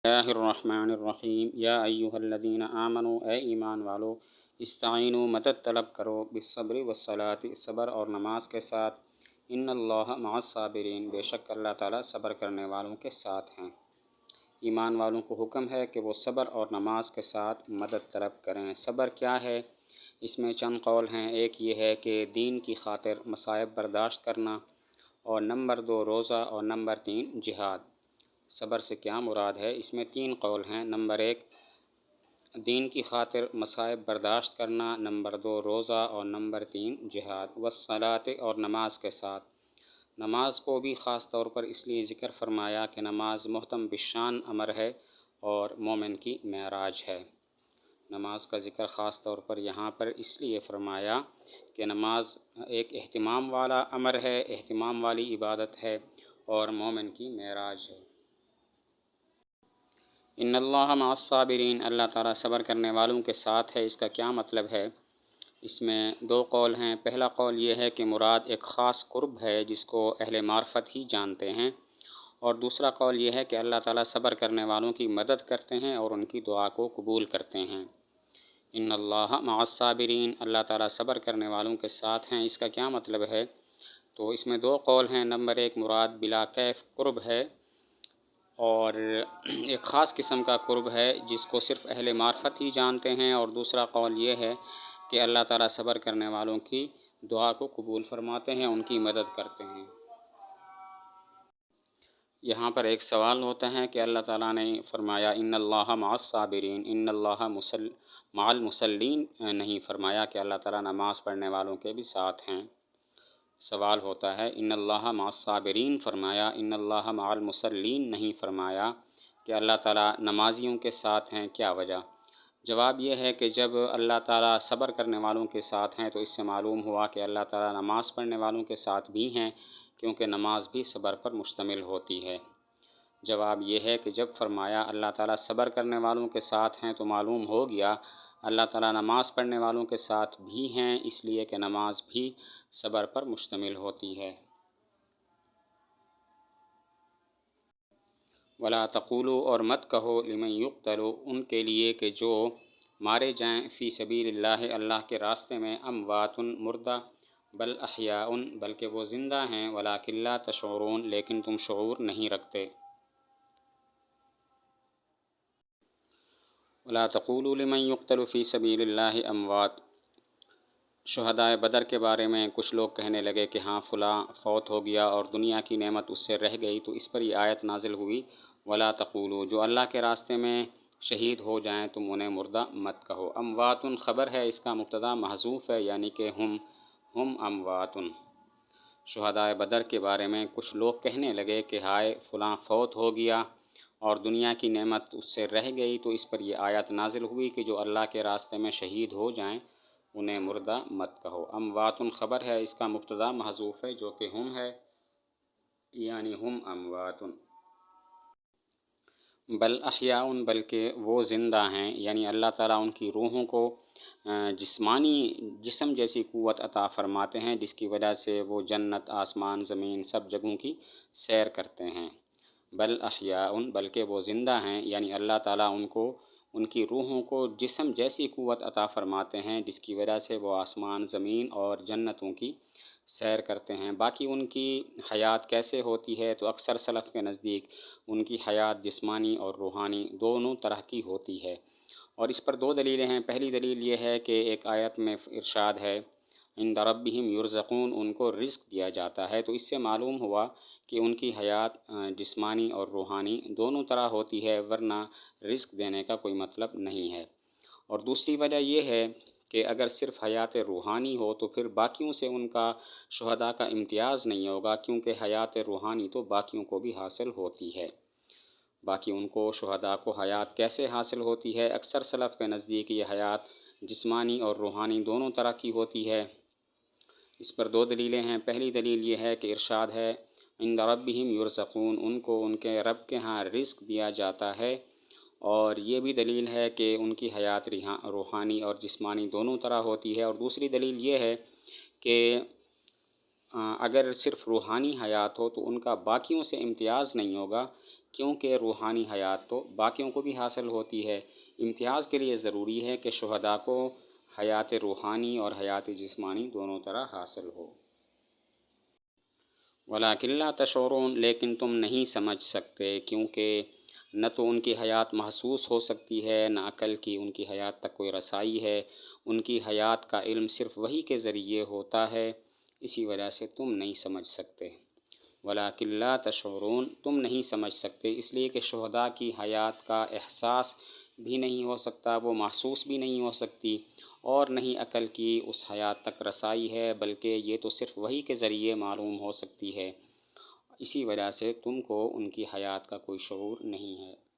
اللہ الرحمن الرحیم یا ایھا الذین آمنوا اے ایمان والو استعینوا مدد طلب کرو بالصبر والصلاۃ صبر اور نماز کے ساتھ ان اللہ مع الصابرین بے شک اللہ تعالیٰ صبر کرنے والوں کے ساتھ ہیں۔ ایمان والوں کو حکم ہے کہ وہ صبر اور نماز کے ساتھ مدد طلب کریں۔ صبر کیا ہے؟ اس میں چند قول ہیں۔ ایک یہ ہے کہ دین کی خاطر مصائب برداشت کرنا، اور نمبر 2 روزہ، اور نمبر 3 جہاد۔ صبر سے کیا مراد ہے؟ اس میں 3 قول ہیں۔ نمبر 1 دین کی خاطر مصائب برداشت کرنا، نمبر 2 روزہ، اور نمبر 3 جہاد۔ والصلاۃ اور نماز کے ساتھ۔ نماز کو بھی خاص طور پر اس لیے ذکر فرمایا کہ نماز محتم بالشان امر ہے اور مومن کی معراج ہے۔ نماز کا ذکر خاص طور پر یہاں پر اس لیے فرمایا کہ نماز ایک اہتمام والا امر ہے، اہتمام والی عبادت ہے اور مومن کی معراج ہے۔ ان اللہ مع الصابرین، اللہ تعالیٰ صبر کرنے والوں کے ساتھ ہے۔ اس کا کیا مطلب ہے؟ اس میں 2 قول ہیں۔ پہلا قول یہ ہے کہ مراد ایک خاص قرب ہے جس کو اہل معرفت ہی جانتے ہیں، اور دوسرا قول یہ ہے کہ اللہ تعالیٰ صبر کرنے والوں کی مدد کرتے ہیں اور ان کی دعا کو قبول کرتے ہیں۔ ان اللہ مع الصابرین، اللہ تعالیٰ صبر کرنے والوں کے ساتھ ہیں۔ اس کا کیا مطلب ہے؟ تو اس میں 2 قول ہیں۔ نمبر 1 مراد بلا کیف قرب ہے، اور ایک خاص قسم کا قرب ہے جس کو صرف اہل معرفت ہی جانتے ہیں، اور دوسرا قول یہ ہے کہ اللہ تعالیٰ صبر کرنے والوں کی دعا کو قبول فرماتے ہیں، ان کی مدد کرتے ہیں۔ یہاں پر ایک سوال ہوتا ہے کہ اللہ تعالیٰ نے فرمایا ان اللہ مع الصابرین، ان اللہ مع المصلین نہیں فرمایا کہ اللہ تعالیٰ نماز پڑھنے والوں کے بھی ساتھ ہیں۔ سوال ہوتا ہے ان اللہ مع الصابرین فرمایا، ان اللہ مع المصلین نہیں فرمایا کہ اللہ تعالیٰ نمازیوں کے ساتھ ہیں، کیا وجہ؟ جواب یہ ہے کہ جب اللہ تعالیٰ صبر کرنے والوں کے ساتھ ہیں تو اس سے معلوم ہوا کہ اللہ تعالیٰ نماز پڑھنے والوں کے ساتھ بھی ہیں، کیونکہ نماز بھی صبر پر مشتمل ہوتی ہے۔ جواب یہ ہے کہ جب فرمایا اللہ تعالیٰ صبر کرنے والوں کے ساتھ ہیں تو معلوم ہو گیا اللہ تعالیٰ نماز پڑھنے والوں کے ساتھ بھی ہیں، اس لیے کہ نماز بھی صبر پر مشتمل ہوتی ہے۔ ولا تقولوا اور مت کہو لمن یقتل ان کے لیے کہ جو مارے جائیں فی سبیل اللہ اللہ کے راستے میں، اموات مردہ، بل احیاء بلکہ وہ زندہ ہیں، ولکن لا تشعرون لیکن تم شعور نہیں رکھتے۔ ولا تقولوا لمن یقتل فی سبیل اللہ اموات۔ شہدائے بدر کے بارے میں کچھ لوگ کہنے لگے کہ ہاں فلاں فوت ہو گیا اور دنیا کی نعمت اس سے رہ گئی، تو اس پر یہ آیت نازل ہوئی ولا تقولوا، جو اللہ کے راستے میں شہید ہو جائیں تم انہیں مردہ مت کہو۔ اموات خبر ہے، اس کا مبتدا محذوف ہے، یعنی کہ ہم اموات۔ شہدائے بدر کے بارے میں کچھ لوگ کہنے لگے کہ ہائے فلاں فوت ہو گیا اور دنیا کی نعمت اس سے رہ گئی، تو اس پر یہ آیت نازل ہوئی کہ جو اللہ کے راستے میں شہید ہو جائیں انہیں مردہ مت کہو۔ اموات خبر ہے، اس کا مبتدا محذوف ہے جو کہ ہم ہے، یعنی ہم اموات۔ بل احیاء بلکہ وہ زندہ ہیں، یعنی اللہ تعالیٰ ان کی روحوں کو جسمانی جسم جیسی قوت عطا فرماتے ہیں جس کی وجہ سے وہ جنت، آسمان، زمین سب جگہوں کی سیر کرتے ہیں۔ بل احیاء بلکہ وہ زندہ ہیں، یعنی اللہ تعالیٰ ان کی روحوں کو جسم جیسی قوت عطا فرماتے ہیں جس کی وجہ سے وہ آسمان، زمین اور جنتوں کی سیر کرتے ہیں۔ باقی ان کی حیات کیسے ہوتی ہے؟ تو اکثر سلف کے نزدیک ان کی حیات جسمانی اور روحانی دونوں طرح کی ہوتی ہے، اور اس پر 2 دلیلیں ہیں۔ پہلی دلیل یہ ہے کہ ایک آیت میں ارشاد ہے عند ربہم یرزقون، ان کو رزق دیا جاتا ہے، تو اس سے معلوم ہوا کہ ان کی حیات جسمانی اور روحانی دونوں طرح ہوتی ہے، ورنہ رزق دینے کا کوئی مطلب نہیں ہے۔ اور دوسری وجہ یہ ہے کہ اگر صرف حیات روحانی ہو تو پھر باقیوں سے ان کا شہداء کا امتیاز نہیں ہوگا، کیونکہ حیات روحانی تو باقیوں کو بھی حاصل ہوتی ہے۔ باقی ان کو شہداء کو حیات کیسے حاصل ہوتی ہے؟ اکثر سلف کے نزدیک یہ حیات جسمانی اور روحانی دونوں طرح کی ہوتی ہے۔ اس پر 2 دلیلیں ہیں۔ پہلی دلیل یہ ہے کہ ارشاد ہے عند ربہم یرزقون، ان کو ان کے رب کے ہاں رزق دیا جاتا ہے، اور یہ بھی دلیل ہے کہ ان کی حیات روحانی اور جسمانی دونوں طرح ہوتی ہے۔ اور دوسری دلیل یہ ہے کہ اگر صرف روحانی حیات ہو تو ان کا باقیوں سے امتیاز نہیں ہوگا، کیونکہ روحانی حیات تو باقیوں کو بھی حاصل ہوتی ہے۔ امتیاز کے لیے ضروری ہے کہ شہداء کو حیات روحانی اور حیات جسمانی دونوں طرح حاصل ہو۔ وَلَٰكِن لَا تَشْعُرُونَ، لیکن تم نہیں سمجھ سکتے، کیونکہ نہ تو ان کی حیات محسوس ہو سکتی ہے، نہ عقل کی ان کی حیات تک کوئی رسائی ہے۔ ان کی حیات کا علم صرف وحی کے ذریعے ہوتا ہے، اسی وجہ سے تم نہیں سمجھ سکتے۔ وَلَٰكِن لَا تَشْعُرُونَ، تم نہیں سمجھ سکتے، اس لیے کہ شہداء کی حیات کا احساس بھی نہیں ہو سکتا، وہ محسوس بھی نہیں ہو سکتی، اور نہیں عقل کی اس حیات تک رسائی ہے، بلکہ یہ تو صرف وحی کے ذریعے معلوم ہو سکتی ہے، اسی وجہ سے تم کو ان کی حیات کا کوئی شعور نہیں ہے۔